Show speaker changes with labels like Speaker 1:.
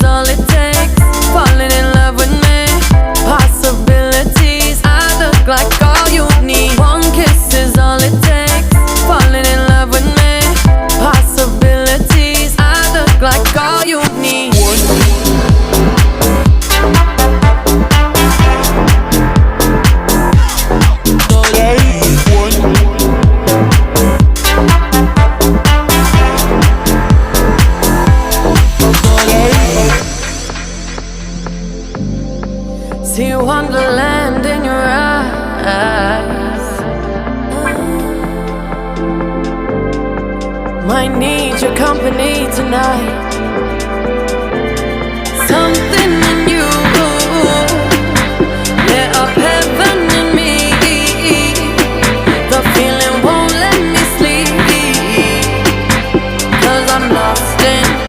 Speaker 1: all it takes. Falling in love with me. Possibilities, I look like all you need. One kiss is all it takes. Falling in love with me. Possibilities, I look like all you need. See wonderland in your eyes. Might need your company tonight.